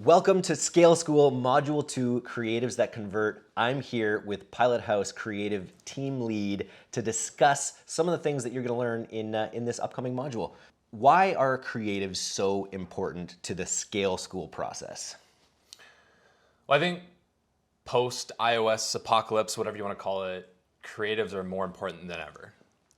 Welcome to Scale School Module 2 Creatives That Convert. I'm here with Pilothouse Creative Team Lead to discuss some of the things that you're going to learn in this upcoming module. Why are creatives so important to the Scale School process? Well, I think post-iOS apocalypse, whatever you want to call it, creatives are more important than ever.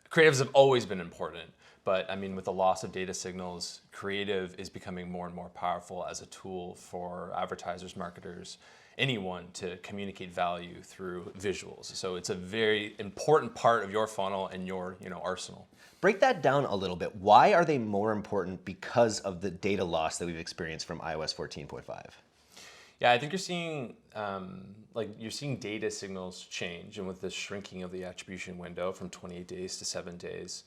Creatives have always been important, but I mean, with the loss of data signals, creative is becoming more and more powerful as a tool for advertisers, marketers, anyone to communicate value through visuals. So it's a very important part of your funnel and your arsenal. Break that down a little bit. Why are they more important because of the data loss that we've experienced from iOS 14.5? Yeah, I think you're seeing data signals change, and with the shrinking of the attribution window from 28 days to 7 days,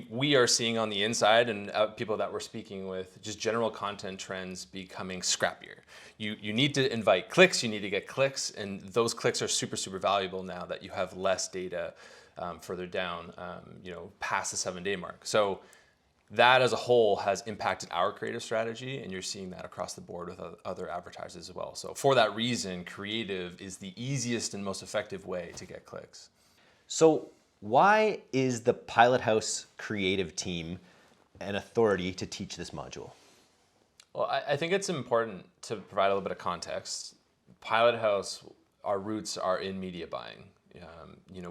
we are seeing on the inside and people that we're speaking with just general content trends becoming scrappier. You need to invite clicks, you need to get clicks, and those clicks are super valuable now that you have less data further down, past the 7-day mark. So that as a whole has impacted our creative strategy, and you're seeing that across the board with other advertisers as well. So for that reason, creative is the easiest and most effective way to get clicks. So why is the Pilothouse creative team an authority to teach this module? Well, I think it's important to provide a little bit of context. Pilothouse, our roots are in media buying.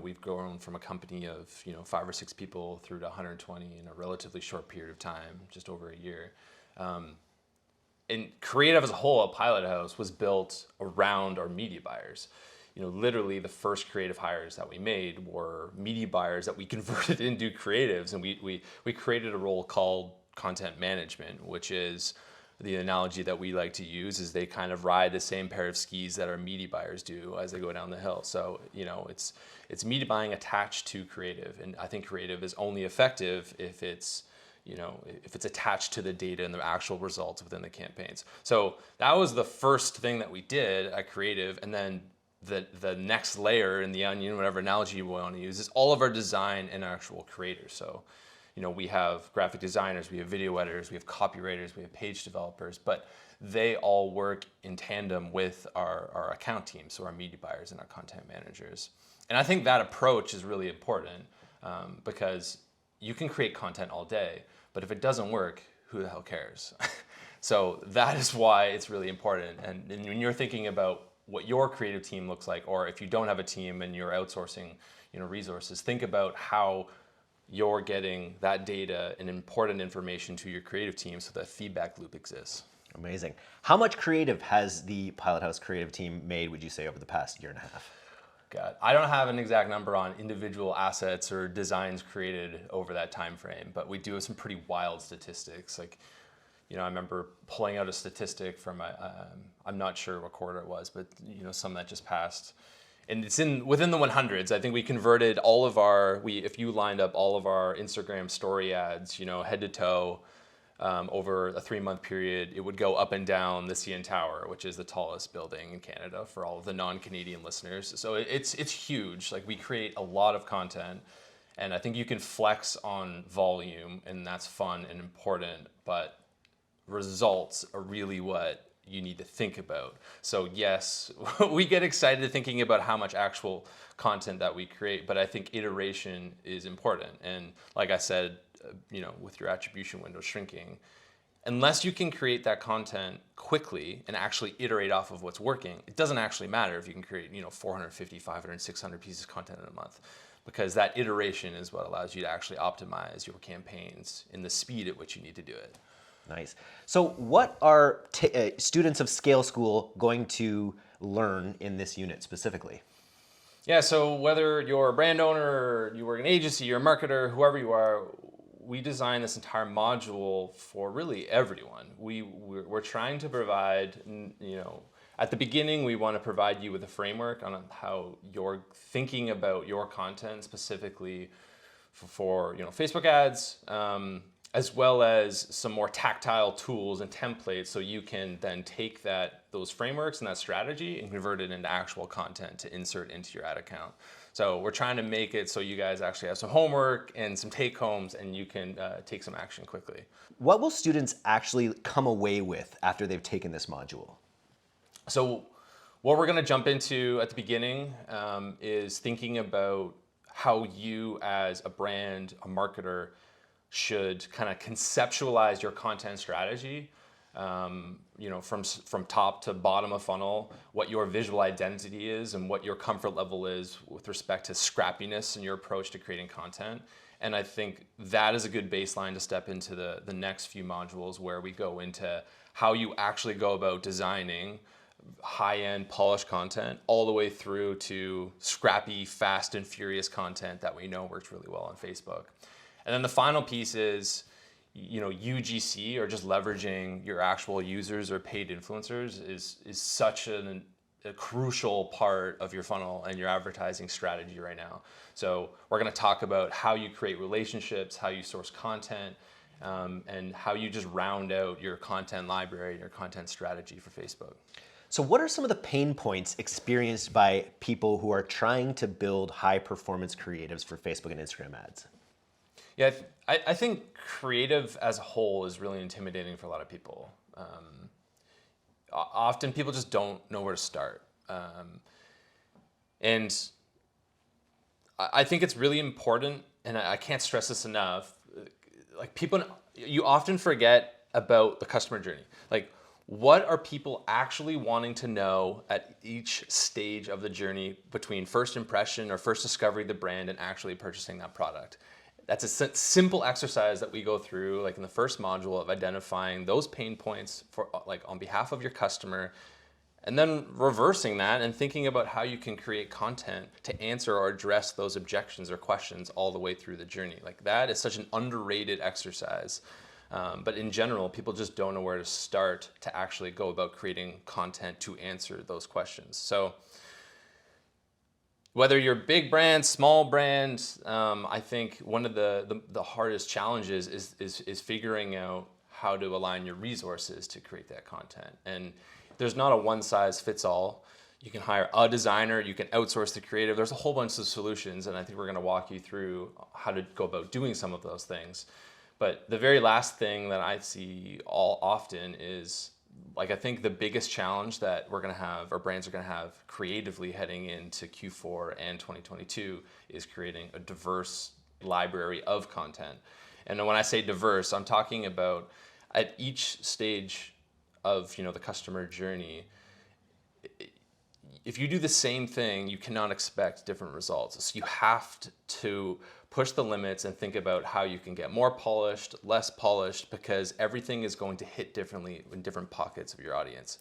We've grown from a company of 5 or 6 people through to 120 in a relatively short period of time, just over a year. And creative as a whole at Pilothouse was built around our media buyers. Literally the first creative hires that we made were media buyers that we converted into creatives, and we created a role called content management, which is the analogy that we like to use is they kind of ride the same pair of skis that our media buyers do as they go down the hill. So, it's media buying attached to creative. And I think creative is only effective if it's attached to the data and the actual results within the campaigns. So that was the first thing that we did at creative. And then the next layer in the onion, whatever analogy you want to use, is all of our design and actual creators. So, we have graphic designers, we have video editors, we have copywriters, we have page developers, but they all work in tandem with our account team, so our media buyers and our content managers. And I think that approach is really important because you can create content all day, but if it doesn't work, who the hell cares? So that is why it's really important. And when you're thinking about what your creative team looks like, or if you don't have a team and you're outsourcing resources, think about how you're getting that data and important information to your creative team so that feedback loop exists. Amazing. How much creative has the Pilothouse creative team made, would you say, over the past year and a half? God, I don't have an exact number on individual assets or designs created over that time frame, but we do have some pretty wild statistics. I remember pulling out a statistic from I'm not sure what quarter it was, but some that just passed. And it's within the 100s. I think we converted all of if you lined up all of our Instagram story ads, head to toe, over a 3-month period, it would go up and down the CN Tower, which is the tallest building in Canada for all of the non-Canadian listeners. So it's huge. We create a lot of content, and I think you can flex on volume, and that's fun and important, but results are really what you need to think about. So yes, we get excited thinking about how much actual content that we create, but I think iteration is important. And like I said, with your attribution window shrinking, unless you can create that content quickly and actually iterate off of what's working, it doesn't actually matter if you can create 450, 500, 600 pieces of content in a month, because that iteration is what allows you to actually optimize your campaigns in the speed at which you need to do it. Nice. So what are students of Scale School going to learn in this unit specifically? Yeah, so whether you're a brand owner, you work in an agency, you're a marketer, whoever you are, we designed this entire module for really everyone. We're trying to provide, at the beginning, we want to provide you with a framework on how you're thinking about your content specifically for Facebook ads, as well as some more tactile tools and templates so you can then take those frameworks and that strategy and convert it into actual content to insert into your ad account. So we're trying to make it so you guys actually have some homework and some take-homes, and you can take some action quickly. What will students actually come away with after they've taken this module? So what we're going to jump into at the beginning is thinking about how you as a brand, a marketer, should kind of conceptualize your content strategy, from top to bottom of funnel, what your visual identity is and what your comfort level is with respect to scrappiness in your approach to creating content. And I think that is a good baseline to step into the next few modules, where we go into how you actually go about designing high-end polished content all the way through to scrappy, fast and furious content that we know works really well on Facebook. And then the final piece is, UGC, or just leveraging your actual users or paid influencers, is such a crucial part of your funnel and your advertising strategy right now. So we're going to talk about how you create relationships, how you source content, and how you just round out your content library and your content strategy for Facebook. So what are some of the pain points experienced by people who are trying to build high performance creatives for Facebook and Instagram ads? Yeah, I think creative as a whole is really intimidating for a lot of people. Often people just don't know where to start. And I think it's really important, and I can't stress this enough, like you often forget about the customer journey. Like, what are people actually wanting to know at each stage of the journey between first impression or first discovery of the brand and actually purchasing that product? That's a simple exercise that we go through, like in the first module, of identifying those pain points for, like, on behalf of your customer, and then reversing that and thinking about how you can create content to answer or address those objections or questions all the way through the journey. Like, that is such an underrated exercise. But in general, people just don't know where to start to actually go about creating content to answer those questions. So whether you're a big brand, small brand, I think one of the hardest challenges is figuring out how to align your resources to create that content. And there's not a one size fits all. You can hire a designer, you can outsource the creative. There's a whole bunch of solutions, and I think we're going to walk you through how to go about doing some of those things. But the very last thing that I see all often is, like, I think the biggest challenge that we're going to have, or brands are going to have creatively heading into Q4 and 2022, is creating a diverse library of content. And when I say diverse, I'm talking about at each stage of, the customer journey. If you do the same thing, you cannot expect different results. So you have to push the limits and think about how you can get more polished, less polished, because everything is going to hit differently in different pockets of your audience.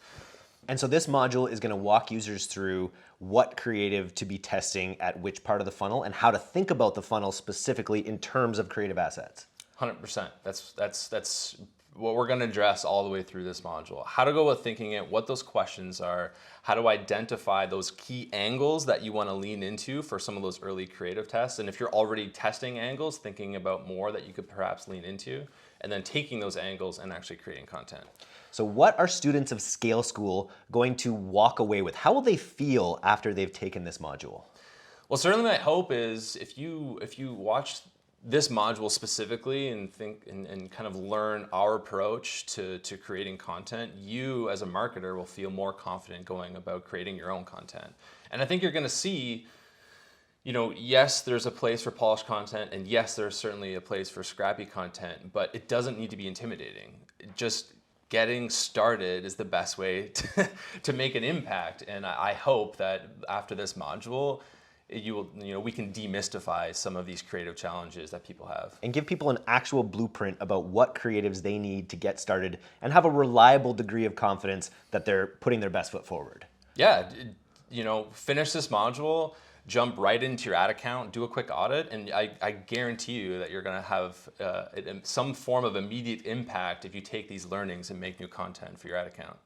And so this module is going to walk users through what creative to be testing at which part of the funnel and how to think about the funnel specifically in terms of creative assets. 100%. That's what we're going to address all the way through this module. How to go about thinking it, what those questions are, how to identify those key angles that you want to lean into for some of those early creative tests. And if you're already testing angles, thinking about more that you could perhaps lean into, and then taking those angles and actually creating content. So what are students of Scale School going to walk away with? How will they feel after they've taken this module? Well, certainly my hope is if you watch this module specifically and think and kind of learn our approach to creating content, you as a marketer will feel more confident going about creating your own content. And I think you're going to see, yes, there's a place for polished content, and yes, there's certainly a place for scrappy content, but it doesn't need to be intimidating. Just getting started is the best way to make an impact. And I hope that after this module, we can demystify some of these creative challenges that people have. And give people an actual blueprint about what creatives they need to get started and have a reliable degree of confidence that they're putting their best foot forward. Yeah, finish this module, jump right into your ad account, do a quick audit, and I guarantee you that you're going to have some form of immediate impact if you take these learnings and make new content for your ad account.